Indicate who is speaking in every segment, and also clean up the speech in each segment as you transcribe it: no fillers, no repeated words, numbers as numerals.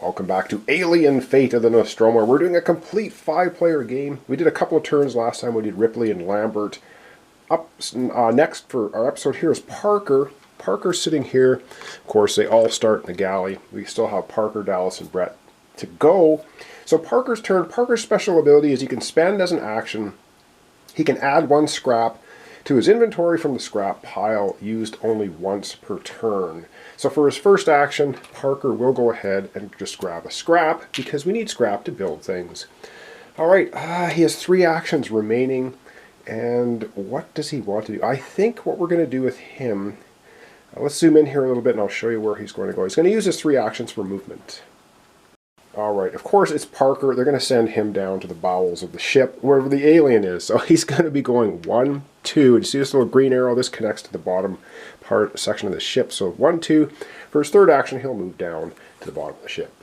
Speaker 1: Welcome back to Alien Fate of the Nostromo. We're doing a complete 5-player game. We did a couple of turns last time. We did Ripley and Lambert. Next for our episode here is Parker. Parker's sitting here. Of course, they all start in the galley. We still have Parker, Dallas, and Brett to go. So Parker's turn. Parker's special ability is he can spend as an action. He can add 1 scrap to his inventory from the scrap pile, used only once per turn. So for his first action, Parker will go ahead and just grab a scrap, because we need scrap to build things. Alright, he has 3 actions remaining, and what does he want to do? I think what we're going to do with him, let's zoom in here a little bit and I'll show you where he's going to go. He's going to use his 3 actions for movement. Alright, of course it's Parker. They're going to send him down to the bowels of the ship, wherever the alien is. So he's going to be going 1, 2. You see this little green arrow? This connects to the bottom section of the ship. So 1, 2. For his third action, he'll move down to the bottom of the ship.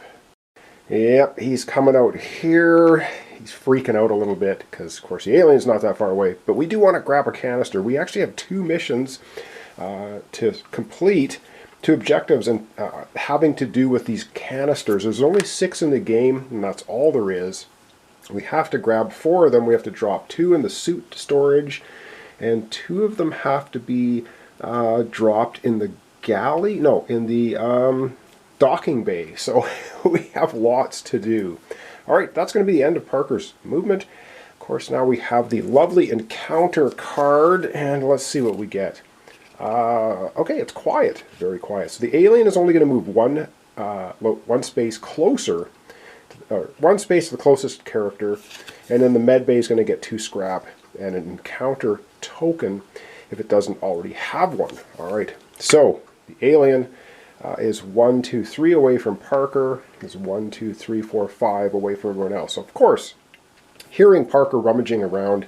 Speaker 1: Yep, he's coming out here. He's freaking out a little bit because, of course, the alien's not that far away. But we do want to grab a canister. We actually have 2 missions to complete. 2 objectives and having to do with these canisters. There's only 6 in the game, and that's all there is. We have to grab 4 of them. We have to drop 2 in the suit storage, and 2 of them have to be dropped in the galley. No, in the docking bay. So we have lots to do. All right, that's going to be the end of Parker's movement. Of course, now we have the lovely encounter card, and let's see what we get. Okay, it's quiet. Very quiet. So the alien is only going to move one space closer, or 1 space to the closest character, and then the med bay is going to get 2 scrap and an encounter token if it doesn't already have one. All right. So the alien is 1, 2, 3 away from Parker. Is 1, 2, 3, 4, 5 away from everyone else. So of course, hearing Parker rummaging around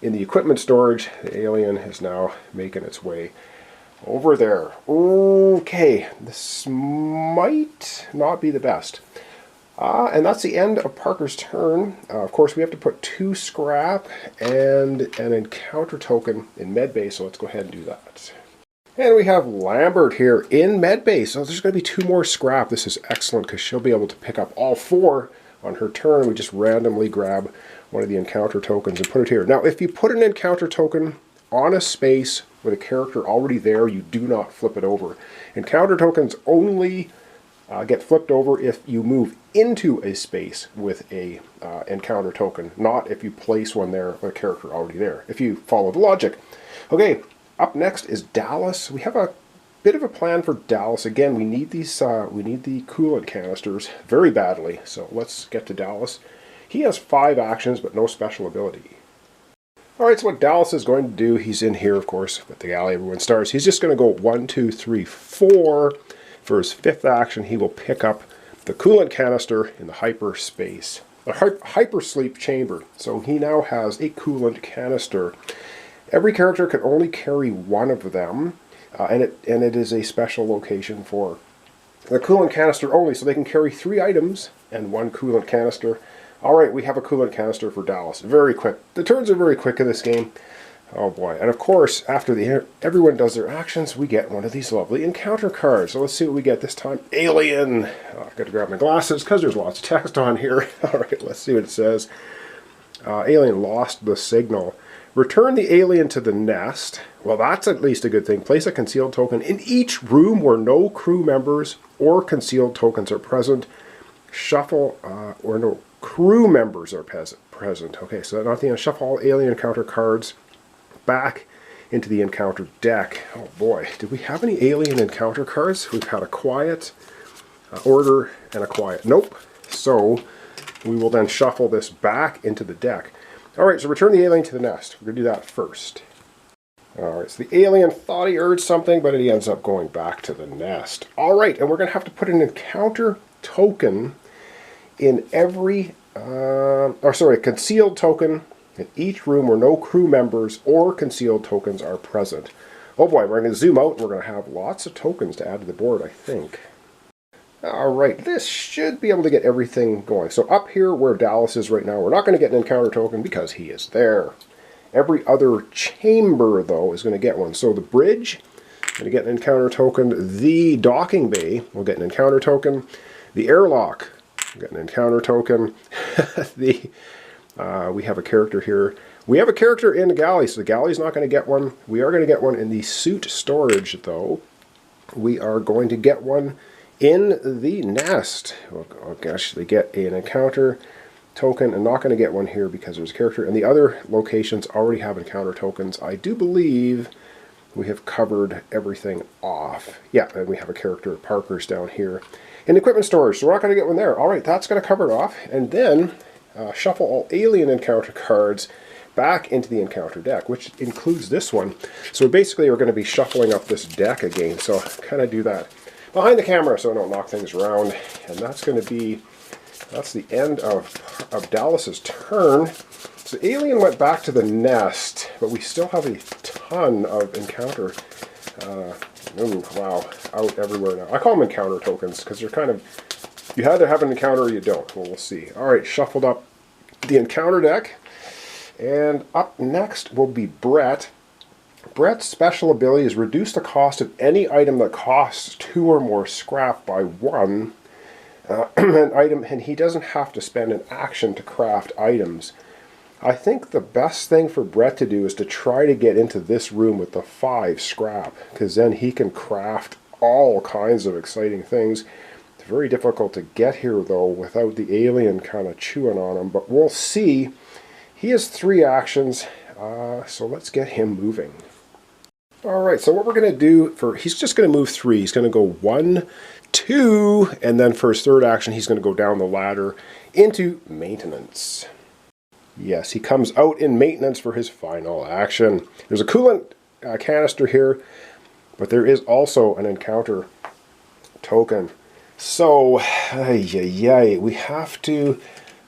Speaker 1: in the equipment storage, the alien is now making its way over there. Okay, this might not be the best. And that's the end of Parker's turn. Of course, we have to put 2 scrap and an encounter token in medbay, so let's go ahead and do that. And we have Lambert here in medbay, so there's going to be 2 more scrap. This is excellent because she'll be able to pick up all 4 on her turn. We just randomly grab one of the encounter tokens and put it here. Now, if you put an encounter token on a space with a character already there, you do not flip it over. Encounter tokens only get flipped over if you move into a space with a encounter token, not if you place one there with a character already there, if you follow the logic. Okay, up next is Dallas. We have a bit of a plan for Dallas. Again, we need these. We need the coolant canisters very badly. So let's get to Dallas. He has 5 actions, but no special ability. Alright, so what Dallas is going to do, he's in here, of course, with the galley, everyone starts. He's just going to go 1, 2, 3, 4. For his 5th action, he will pick up the coolant canister in the hyperspace, the hypersleep chamber. So he now has a coolant canister. Every character can only carry 1 of them, and it is a special location for the coolant canister only, so they can carry 3 items and 1 coolant canister. Alright, we have a coolant canister for Dallas. Very quick. The turns are very quick in this game. Oh boy. And of course, after everyone does their actions, we get one of these lovely encounter cards. So let's see what we get this time. Alien! Oh, I've got to grab my glasses because there's lots of text on here. Alright, let's see what it says. Alien lost the signal. Return the alien to the nest. Well, that's at least a good thing. Place a concealed token in each room where no crew members or concealed tokens are present. Shuffle, or no crew members are present. Okay, so not the end. Shuffle all alien encounter cards back into the encounter deck. Oh boy, did we have any alien encounter cards? We've had a quiet, order, and a quiet. Nope. So we will then shuffle this back into the deck. Alright, so return the alien to the nest. We're going to do that first. Alright, so the alien thought he heard something, but he ends up going back to the nest. Alright, and we're going to have to put an encounter token in every, concealed token in each room where no crew members or concealed tokens are present. Oh boy, we're going to zoom out and we're going to have lots of tokens to add to the board, I think. Alright, this should be able to get everything going. So up here where Dallas is right now, we're not going to get an encounter token because he is there. Every other chamber, though, is going to get one. So the bridge, going to get an encounter token. The docking bay will get an encounter token. The airlock. We got an encounter token. We have a character here. We have a character in the galley, so the galley's not going to get one. We are going to get one in the suit storage, though. We are going to get one in the nest. Oh gosh, they get an encounter token. I'm not going to get one here because there's a character. And the other locations already have encounter tokens. I do believe we have covered everything off. Yeah, and we have a character at Parker's down here. In equipment storage, so we're not going to get one there. All right, that's going to cover it off. And then shuffle all alien encounter cards back into the encounter deck, which includes this one. So basically we're going to be shuffling up this deck again. So kind of do that behind the camera so I don't knock things around. And that's going to be, that's the end of Dallas's turn. So alien went back to the nest, but we still have a ton of encounter. Ooh, wow, out everywhere now. I call them encounter tokens because they're kind of, you either have an encounter or you don't. Well, we'll see. All right, shuffled up the encounter deck. And up next will be Brett. Brett's special ability is reduce the cost of any item that costs 2 or more scrap by 1. And he doesn't have to spend an action to craft items. I think the best thing for Brett to do is to try to get into this room with the 5 scrap, because then he can craft all kinds of exciting things. It's very difficult to get here, though, without the alien kind of chewing on him, but we'll see. He has 3 actions, so let's get him moving. Alright, so what we're going to do, he's just going to move 3. He's going to go 1, 2, and then for his 3rd action he's going to go down the ladder into maintenance. Yes, he comes out in maintenance for his final action. There's a coolant canister here, but there is also an encounter token. So, we have to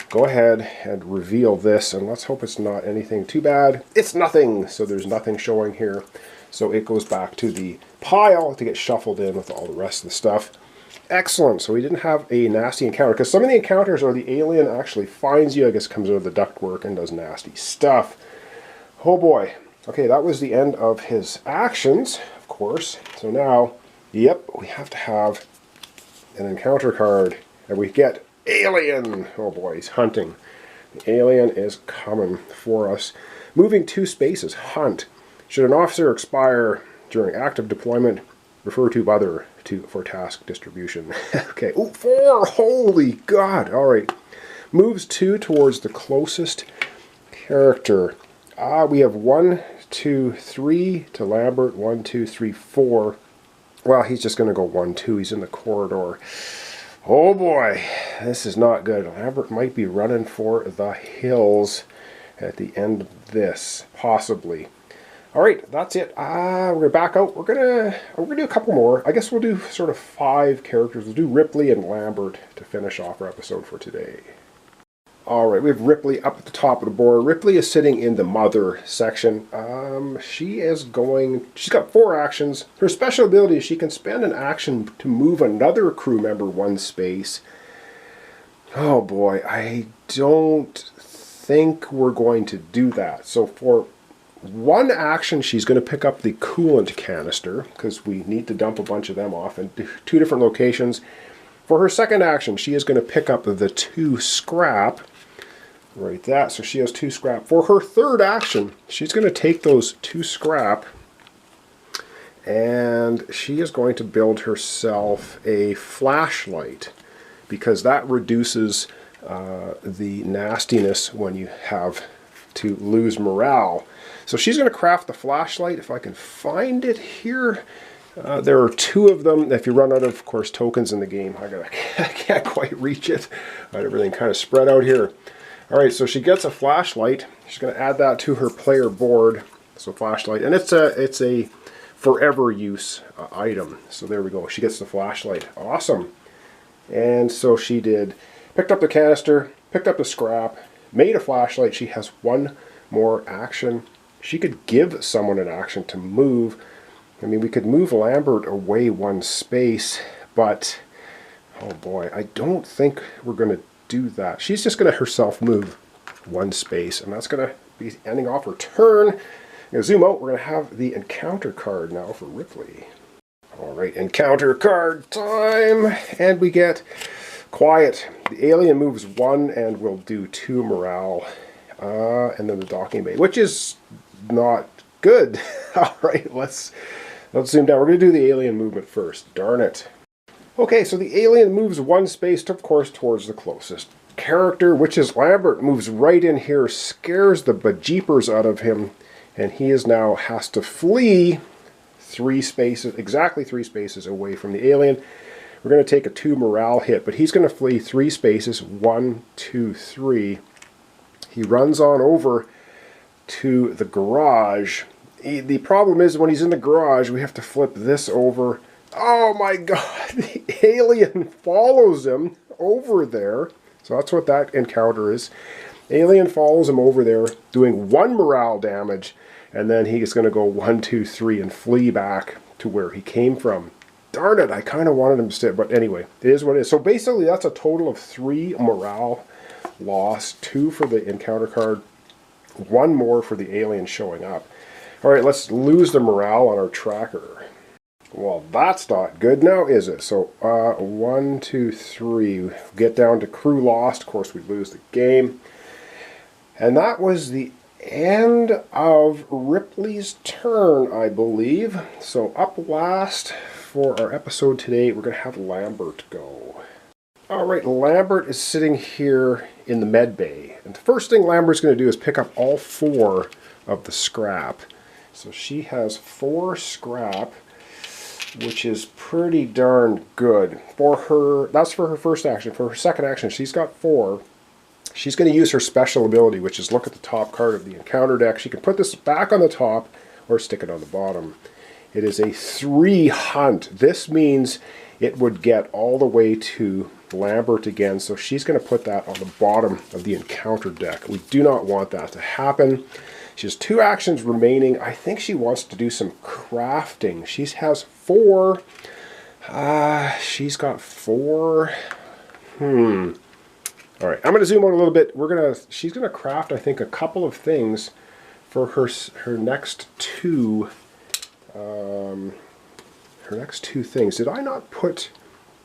Speaker 1: go ahead and reveal this, and let's hope it's not anything too bad. It's nothing, so there's nothing showing here. So it goes back to the pile to get shuffled in with all the rest of the stuff. Excellent, so we didn't have a nasty encounter, because some of the encounters are the alien actually finds you, I guess comes out of the ductwork and does nasty stuff. Oh boy. Okay, that was the end of his actions, of course. So now, yep, we have to have an encounter card, and we get alien. Oh boy, he's hunting. The alien is coming for us. Moving 2 spaces, hunt. Should an officer expire during active deployment, refer to other for task distribution. Okay, ooh, 4, holy God. All right, moves 2 towards the closest character. We have 1, 2, 3 to Lambert, 1, 2, 3, 4. Well, he's just going to go 1, 2. He's in the corridor. Oh boy, this is not good. Lambert might be running for the hills at the end of this, possibly. All right, that's it. We're gonna back out. We're gonna do a couple more. I guess we'll do sort of 5 characters. We'll do Ripley and Lambert to finish off our episode for today. All right, we have Ripley up at the top of the board. Ripley is sitting in the mother section. She's got 4 actions. Her special ability is she can spend an action to move another crew member 1 space. Oh boy, I don't think we're going to do that. So for 1 action, she's going to pick up the coolant canister, because we need to dump a bunch of them off in 2 different locations. For her 2nd action, she is going to pick up the 2 scrap. Right, that. So she has 2 scrap. For her 3rd action, she's going to take those 2 scrap, and she is going to build herself a flashlight, because that reduces the nastiness when you have to lose morale. So she's going to craft the flashlight, if I can find it here. There are 2 of them. If you run out of course, tokens in the game, I can't quite reach it. Everything kind of spread out here. All right, so she gets a flashlight. She's going to add that to her player board. So flashlight, and it's a forever use item. So there we go. She gets the flashlight. Awesome. And so she picked up the canister, picked up the scrap, made a flashlight. She has 1 more action. She could give someone an action to move. I mean, we could move Lambert away 1 space, but oh boy, I don't think we're going to do that. She's just going to herself move 1 space, and that's going to be ending off her turn. I'm going to zoom out. We're going to have the encounter card now for Ripley. All right, encounter card time, and we get Quiet. The alien moves 1 and will do 2 morale. And then the docking bay, which is not good. All right, let's zoom down. We're going to do the alien movement first. Darn it. Okay, so the alien moves 1 space, of course, towards the closest character, which is Lambert. Moves right in here, scares the bejeepers out of him, and he is now has to flee 3 spaces, exactly 3 spaces away from the alien. We're going to take a 2 morale hit, but he's going to flee 3 spaces. 1, 2, 3. He runs on over to the garage. The problem is when he's in the garage, we have to flip this over. Oh my god, the alien follows him over there. So that's what that encounter is. Alien follows him over there, doing 1 morale damage, and then he's going to go 1, 2, 3 and flee back to where he came from. Darn it, I kind of wanted him to stay, but anyway, it is what it is. So basically that's a total of 3 morale loss, 2 for the encounter card, 1 more for the alien showing up. Alright, let's lose the morale on our tracker. Well, that's not good now, is it? So, 1, 2, 3. Get down to crew lost. Of course, we lose the game. And that was the end of Ripley's turn, I believe. So, up last for our episode today, we're going to have Lambert go. Alright, Lambert is sitting here in the med bay. And the first thing Lambert's going to do is pick up all 4 of the scrap. So she has 4 scrap, which is pretty darn good. For her, that's for her first action. For her second action, she's got 4. She's going to use her special ability, which is look at the top card of the encounter deck. She can put this back on the top or stick it on the bottom. It is a 3 hunt. This means it would get all the way to Lambert again, so she's going to put that on the bottom of the encounter deck. We do not want that to happen. She has 2 actions remaining. I think she wants to do some crafting. She has 4. She's got 4. All right, I'm going to zoom out a little bit. She's going to craft, I think, a couple of things for her next 2. Her next 2 things. Did I not put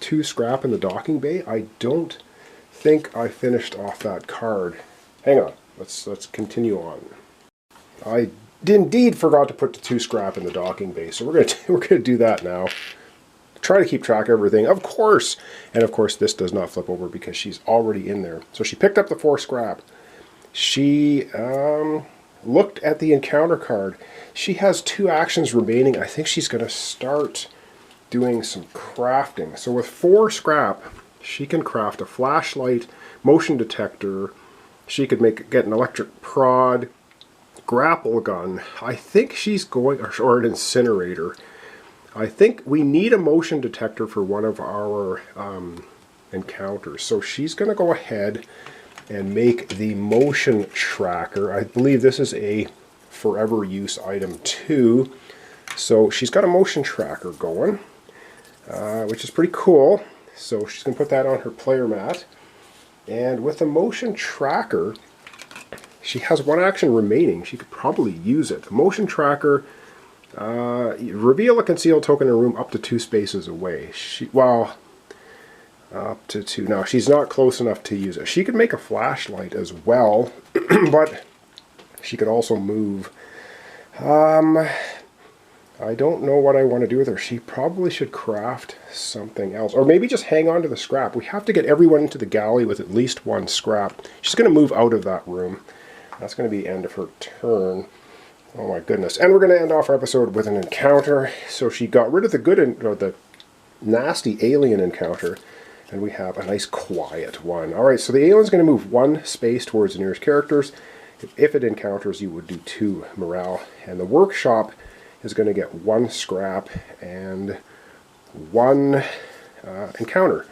Speaker 1: 2 scrap in the docking bay? I don't think I finished off that card. Hang on. Let's continue on. I indeed forgot to put the 2 scrap in the docking bay, so we're gonna do that now. Try to keep track of everything, of course. And of course, this does not flip over because she's already in there. So she picked up the 4 scrap. She looked at the encounter card. She has 2 actions remaining. I think she's going to start doing some crafting. So with 4 scrap, she can craft a flashlight, motion detector. She could get an electric prod, grapple gun. I think she's going, or an incinerator. I think we need a motion detector for one of our encounters. So she's going to go ahead and make the motion tracker. I believe this is a forever use item too. So she's got a motion tracker going, which is pretty cool. So she's going to put that on her player mat. And with the motion tracker, she has 1 action remaining. She could probably use it. The motion tracker, reveal a concealed token in a room up to 2 spaces away. Up to 2. Now, she's not close enough to use it. She could make a flashlight as well, but she could also move. I don't know what I want to do with her. She probably should craft something else. Or maybe just hang on to the scrap. We have to get everyone into the galley with at least 1 scrap. She's going to move out of that room. That's going to be the end of her turn. Oh my goodness. And we're going to end off our episode with an encounter. So she got rid of the nasty alien encounter. And we have a nice quiet one. Alright, so the alien's going to move 1 space towards the nearest characters. If it encounters, you would do 2 morale. And the workshop is going to get 1 scrap and 1 encounter.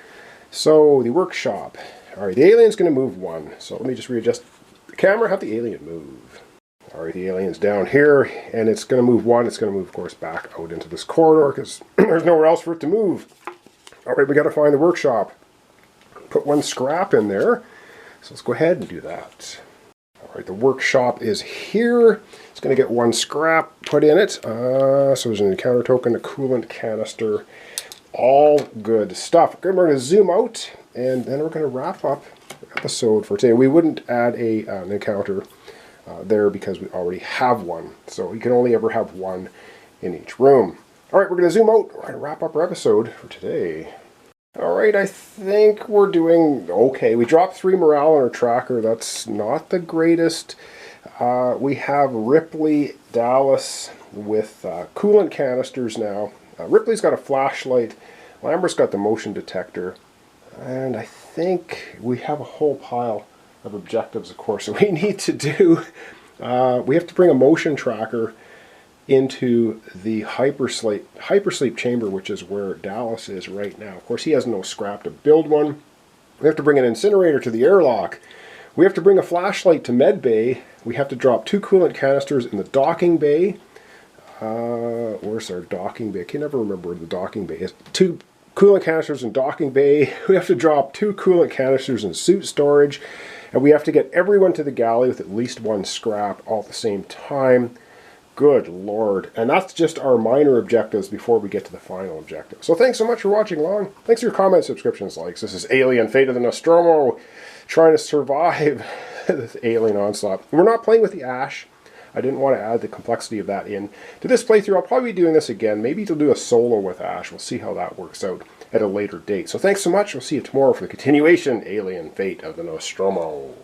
Speaker 1: So the workshop. Alright, the alien's going to move 1. So let me just readjust the camera, have the alien move. Alright, the alien's down here, and it's going to move 1. It's going to move, of course, back out into this corridor because there's nowhere else for it to move. Alright, we got to find the workshop. Put 1 scrap in there. So let's go ahead and do that. Alright, the workshop is here. It's going to get 1 scrap put in it. So there's an encounter token, a coolant canister. All good stuff. Okay, we're going to zoom out and then we're going to wrap up the episode for today. We wouldn't add an encounter there because we already have one. So you can only ever have one in each room. All right, we're going to zoom out. We're going to wrap up our episode for today. All right, I think we're doing okay. We dropped 3 morale on our tracker. That's not the greatest. We have Ripley, Dallas with coolant canisters now. Ripley's got a flashlight. Lambert's got the motion detector. And I think we have a whole pile of objectives, of course, that we need to do. We have to bring a motion tracker into the hypersleep chamber, which is where Dallas is right now. Of course, he has no scrap to build one. We have to bring an incinerator to the airlock. We have to bring a flashlight to med bay. We have to drop 2 coolant canisters in the docking bay. Where's our docking bay? I can never remember where the docking bay is. 2 coolant canisters in docking bay. We have to drop 2 coolant canisters in suit storage. And we have to get everyone to the galley with at least 1 scrap all at the same time. Good Lord. And that's just our minor objectives before we get to the final objective. So thanks so much for watching along. Thanks for your comments, subscriptions, likes. This is Alien Fate of the Nostromo, trying to survive this alien onslaught. We're not playing with the ash. I didn't want to add the complexity of that in to this playthrough. I'll probably be doing this again. Maybe to do a solo with Ash. We'll see how that works out at a later date. So thanks so much. We'll see you tomorrow for the continuation, Alien Fate of the Nostromo.